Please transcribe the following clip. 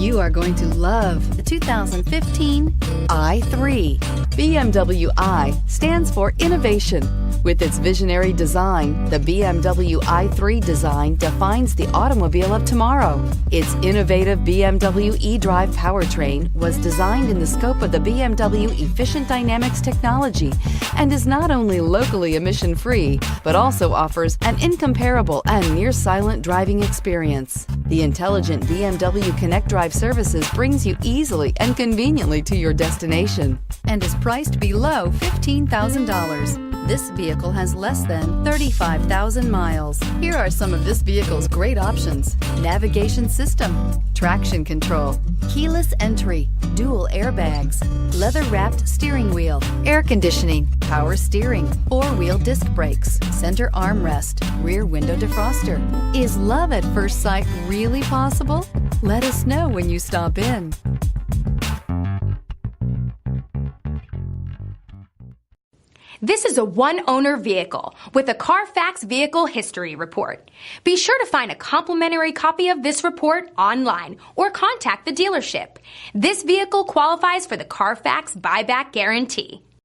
You are going to love the 2015 i3. BMW i stands for innovation. With its visionary design, the BMW i3 design defines the automobile of tomorrow. Its innovative BMW eDrive powertrain was designed in the scope of the BMW Efficient Dynamics technology and is not only locally emission-free, but also offers an incomparable and near-silent driving experience. The intelligent BMW Connect Drive services brings you easily and conveniently to your destination and is priced below $15,000. This vehicle has less than 35,000 miles. Here are some of this vehicle's great options: navigation system, traction control, keyless entry, dual airbags, leather-wrapped steering wheel, air conditioning, power steering, four-wheel disc brakes, center armrest, rear window defroster. Is love at first sight really possible? Let us know when you stop in. This is a one-owner vehicle with a Carfax Vehicle History Report. Be sure to find a complimentary copy of this report online or contact the dealership. This vehicle qualifies for the Carfax Buyback Guarantee.